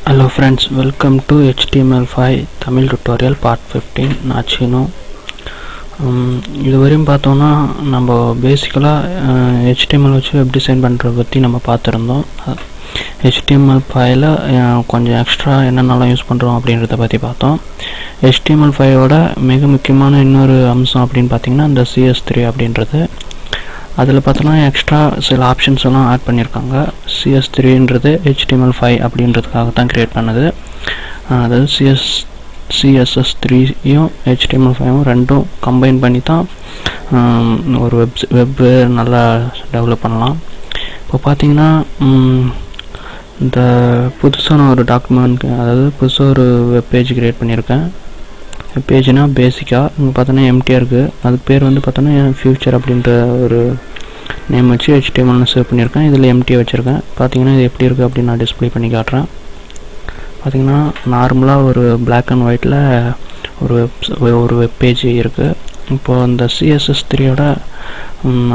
Hello friends, welcome to HTML5 Tamil tutorial part 15. நான் சீனு. இதுவரையும் பார்த்தோம்னா நம்ம பேசிக்கலாக HTML வச்சு வெப் டிசைன் பண்ணுறத பற்றி நம்ம பார்த்துருந்தோம். HTML5ல கொஞ்சம் எக்ஸ்ட்ரா என்னென்னலாம் யூஸ் பண்ணுறோம் அப்படின்றத பற்றி பார்த்தோம். HTML5ஓட மிக முக்கியமான இன்னொரு அம்சம் அப்படின்னு பார்த்திங்கன்னா இந்த CS3 அப்படின்றது. அதில் பார்த்தோன்னா எக்ஸ்ட்ரா சில ஆப்ஷன்ஸ் எல்லாம் ஆட் பண்ணியிருக்காங்க. CS3ன்றது HTML5 அப்படின்றதுக்காக தான் க்ரியேட் பண்ணது. அதாவது CSS3யும் HTML5யும் ரெண்டும் கம்பைன் பண்ணி தான் ஒரு வெப் நல்லா டெவலப் பண்ணலாம். இப்போ பார்த்தீங்கன்னா இந்த புதுசான ஒரு டாக்குமெண்ட், அதாவது புதுசாக ஒரு வெப் பேஜ் க்ரியேட் பண்ணியிருக்கேன். பேஜ்னா பேசிக்காக இங்கே பார்த்தோன்னா எம்டியாக இருக்குது. அதுக்கு பேர் வந்து பார்த்தோன்னா ஃபியூச்சர் அப்படின்ற ஒரு நேம் வச்சு HTML சேவ் பண்ணியிருக்கேன். இதில் எம்டியாக வச்சுருக்கேன். பார்த்தீங்கன்னா இது எப்படி இருக்குது அப்படின்னு நான் டிஸ்பிளே பண்ணி காட்டுறேன். பார்த்தீங்கன்னா நார்மலாக ஒரு பிளாக் அண்ட் ஒயிட்டில் ஒரு வெப் பேஜ் இருக்குது. இப்போது இந்த CSS3யோட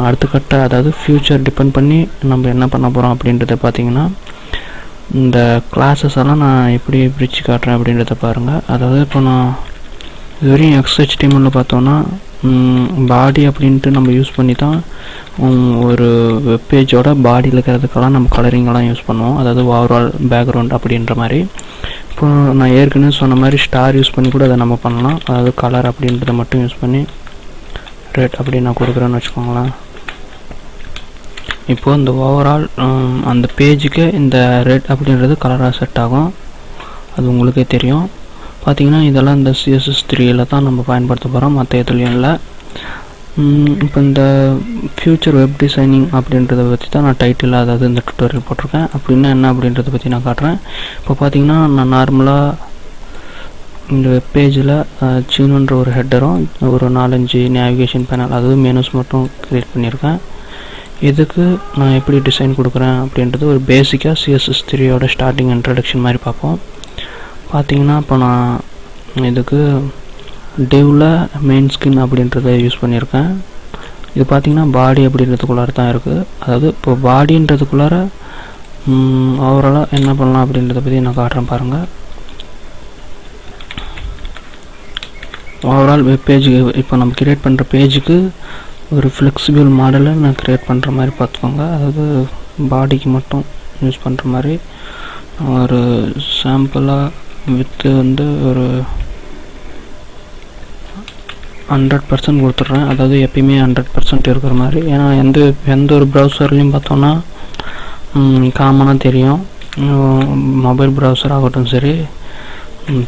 அடுத்த கட்ட, அதாவது ஃபியூச்சர் டிபெண்ட் பண்ணி நம்ம என்ன பண்ண போகிறோம் அப்படின்றத பார்த்தீங்கன்னா இந்த கிளாஸஸ் எல்லாம் நான் எப்படி பிரித்து காட்டுறேன் அப்படின்றத பாருங்கள். அதாவது இப்போ நான் இதுவரையும் XHTML பார்த்தோன்னா பாடி அப்படின்ட்டு நம்ம யூஸ் பண்ணி தான் ஒரு வெப்பேஜோட பாடியில் இருக்கிறதுக்கெல்லாம் நம்ம கலரிங்கெல்லாம் யூஸ் பண்ணுவோம். அதாவது ஓவரால் பேக்ரவுண்ட் அப்படின்ற மாதிரி. இப்போ நான் ஏற்கனவே சொன்ன மாதிரி ஸ்டார் யூஸ் பண்ணி கூட அதை நம்ம பண்ணலாம். அதாவது கலர் அப்படின்றத மட்டும் யூஸ் பண்ணி ரெட் அப்படி நான் கொடுக்குறேன்னு வச்சுக்கோங்களேன். இப்போது இந்த ஓவரால் அந்த பேஜுக்கு இந்த ரெட் அப்படின்றது கலராக செட் ஆகும். அது உங்களுக்கே தெரியும். பார்த்திங்கன்னா இதெல்லாம் இந்த CSS3ல தான் நம்ம பயன்படுத்த போகிறோம், மற்ற எதுலையும் இல்லை. இப்போ இந்த ஃபியூச்சர் வெப் டிசைனிங் அப்படின்றத பற்றி தான் நான் டைட்டில், அதாவது இந்த டுட்டோரியல் போட்டிருக்கேன். அப்படின்னா என்ன அப்படின்றத பற்றி நான் காட்டுறேன். இப்போ பார்த்திங்கன்னா நான் நார்மலாக இந்த வெப் பேஜில் சீனுன்ற ஒரு ஹெட்டரும் ஒரு 4-5 நேவிகேஷன் பேனல், அதாவது மெனுஸ் மட்டும் க்ரியேட் பண்ணியிருக்கேன். இதுக்கு நான் எப்படி டிசைன் கொடுக்குறேன் அப்படின்றது ஒரு பேசிக்காக CSS3யோட ஸ்டார்டிங் இன்ட்ரடக்ஷன் மாதிரி பார்ப்போம். பார்த்தீங்கன்னா இப்போ நான் இதுக்கு டிவ்வில் மெயின் ஸ்கின் அப்படின்றத யூஸ் பண்ணியிருக்கேன். இது பார்த்திங்கன்னா பாடி அப்படின்றதுக்குள்ளார தான் இருக்குது. அதாவது இப்போ பாடின்றதுக்குள்ளார ஓவராலாக என்ன பண்ணலாம் அப்படின்றத பற்றி நான் காட்டுறேன் பாருங்கள். ஓவரால் வெப் பேஜுக்கு இப்போ நம்ம க்ரியேட் பண்ணுற பேஜுக்கு ஒரு ஃப்ளெக்சிபிள் மாடலை நான் க்ரியேட் பண்ணுற மாதிரி பார்த்துக்கோங்க. அதாவது பாடிக்கு மட்டும் யூஸ் பண்ணுற மாதிரி ஒரு சாம்பிளாக வித்து வந்து ஒரு 100% கொடுத்துட்றேன். அதாவது எப்பயுமே 100% இருக்கிற மாதிரி. ஏன்னா எந்த ஒரு ப்ரௌசர்லேயும் பார்த்தோன்னா காமனாக தெரியும். மொபைல் ப்ரௌசர் ஆகட்டும் சரி,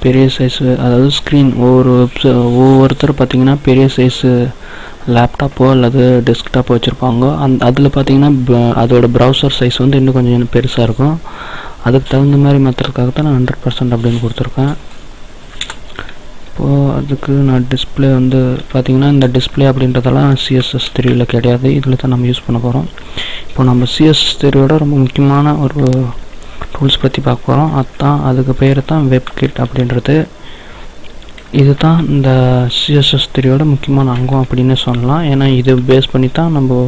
பெரிய சைஸு, அதாவது ஸ்க்ரீன் ஒவ்வொருத்தர் பார்த்திங்கன்னா பெரிய சைஸு லேப்டாப்போ அல்லது டெஸ்க்டாப்போ வச்சுருப்பாங்க. அதில் பார்த்திங்கன்னா அதோட ப்ரௌசர் சைஸ் வந்து இன்னும் கொஞ்சம் பெருசாக இருக்கும். அதுக்கு தகுந்த மாதிரி மாற்றுறதுக்காக தான் நான் 100% அப்படின்னு கொடுத்துருக்கேன். இப்போது அதுக்கு நான் டிஸ்பிளே வந்து பார்த்திங்கன்னா இந்த டிஸ்பிளே அப்படின்றதெல்லாம் CSS3ல கிடையாது. இதில் தான் நம்ம யூஸ் பண்ண போகிறோம். இப்போ நம்ம CSS3யோட ரொம்ப முக்கியமான ஒரு டூல்ஸ் பற்றி பார்க்க போகிறோம். அதுக்கு பேர் தான் வெப்கிட் அப்படின்றது. இது தான் இந்த CSS3யோட முக்கியமான அங்கம் அப்படின்னு சொல்லலாம். ஏன்னா இது பேஸ் பண்ணி தான் நம்ம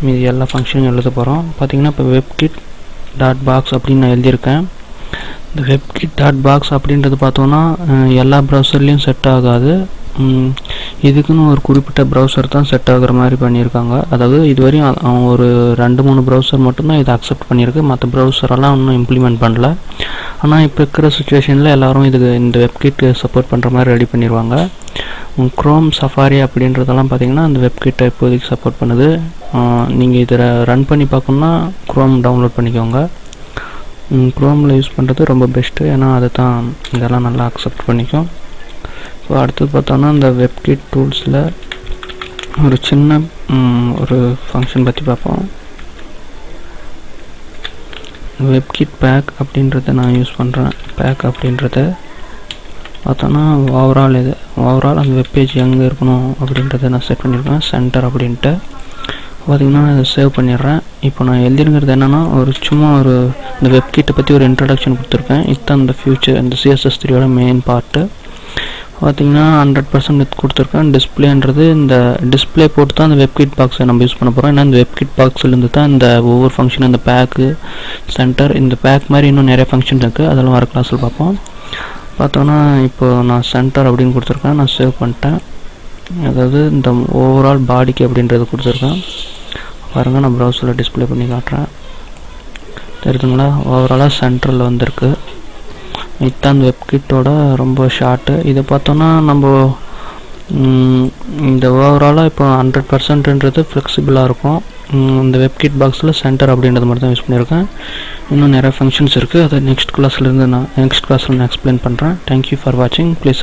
மீதி எல்லா ஃபங்க்ஷனும் எழுத போகிறோம். பார்த்திங்கன்னா இப்போ வெப்கிட் .box அப்படின்னு நான் எழுதியிருக்கேன். இந்த வெப்கிட் .box அப்படின்றது பார்த்தோன்னா எல்லா ப்ரௌசர்லேயும் செட் ஆகாது. இதுக்குன்னு ஒரு குறிப்பிட்ட ப்ரௌசர் தான் செட் ஆகுற மாதிரி பண்ணியிருக்காங்க. அதாவது இதுவரையும் ஒரு 2-3 ப்ரௌசர் மட்டும்தான் இதை அக்செப்ட் பண்ணியிருக்கு. மற்ற ப்ரௌசரெல்லாம் இன்னும் இம்ப்ளிமெண்ட் பண்ணல. ஆனால் இப்போ இருக்கிற சுச்சுவேஷனில் எல்லோரும் இந்த வெப்கிட் சப்போர்ட் பண்ணுற மாதிரி ரெடி பண்ணிடுவாங்க. க்ரோம், சஃபாரி அப்படின்றதெல்லாம் பார்த்திங்கன்னா அந்த வெப்கிட்டை இப்போதைக்கு சப்போர்ட் பண்ணுது. நீங்கள் இதில் ரன் பண்ணி பார்க்கணுன்னா க்ரோம் டவுன்லோட் பண்ணிக்கோங்க. க்ரோமில் யூஸ் பண்ணுறது ரொம்ப பெஸ்ட்டு. ஏன்னா அதை தான் இதெல்லாம் நல்லா அக்செப்ட் பண்ணிக்கும். ஸோ அடுத்தது பார்த்தோன்னா இந்த வெப்கிட் டூல்ஸில் ஒரு சின்ன ஒரு ஃபங்க்ஷன் பற்றி பார்ப்போம். வெப்கிட் பேக் அப்படின்றத நான் யூஸ் பண்ணுறேன். பேக் அப்படின்றத பார்த்தோன்னா ஓவரால் அந்த வெப்பேஜ் எங்கே இருக்கணும் அப்படின்றத நான் செட் பண்ணியிருக்கேன், சென்டர் அப்படின்ட்டு. பார்த்திங்கன்னா அதை சேவ் பண்ணிடுறேன். இப்போ நான் எழுதிருங்கிறது என்னென்னா சும்மா இந்த வெப்கிட்டை பற்றி ஒரு இன்ட்ரடக்ஷன் கொடுத்துருக்கேன். இதுதான் இந்த ஃபியூச்சர், இந்த CSS3யோட மெயின் பார்ட்டு. பார்த்தீங்கன்னா 100% வித் கொடுத்துருக்கேன். டிஸ்பிளேன்றது இந்த டிஸ்பிளே போட்டு தான் அந்த வெப்கிட் பாக்ஸை நம்ம யூஸ் பண்ண போகிறோம். ஏன்னா இந்த வெப்கிட் பாக்ஸ்லேருந்து தான் இந்த ஒவ்வொரு ஃபங்க்ஷன், இந்த பேக்கு சென்டர், இந்த பேக் மாதிரி இன்னும் நிறைய ஃபங்க்ஷன் இருக்குது. அதெல்லாம் வர கிளாஸில் பார்ப்போம். பார்த்தோன்னா இப்போ நான் சென்டர் அப்படின்னு கொடுத்துருக்கேன். நான் சேவ் பண்ணிட்டேன். அதாவது இந்த ஓவரால் பாடிக்கு அப்படின்றது கொடுத்துருக்கேன். பாருங்கள், நான் ப்ரௌசரில் டிஸ்பிளே பண்ணி காட்டுறேன். தெரியுதுங்களா? ஓவராலாக சென்டரில் வந்திருக்கு. இதுதான் அந்த வெப்கிட்டோட ரொம்ப ஷார்ட்டு. இதை பார்த்தோன்னா நம்ம இந்த ஓவராலாக இப்போ 100%ன்றது ஃப்ளெக்சிபிளாக இருக்கும். இந்த வெப்கிட் பாக்ஸில் சென்டர் அப்படின்றது மட்டும் தான் யூஸ் பண்ணியிருக்கேன். இன்னும் நிறைய ஃபங்க்ஷன்ஸ் இருக்குது. அதை நெக்ஸ்ட் கிளாஸில் நான் எக்ஸ்பிளைன் பண்ணுறேன். தேங்க்யூ ஃபார் வாட்சிங். ப்ளீஸ்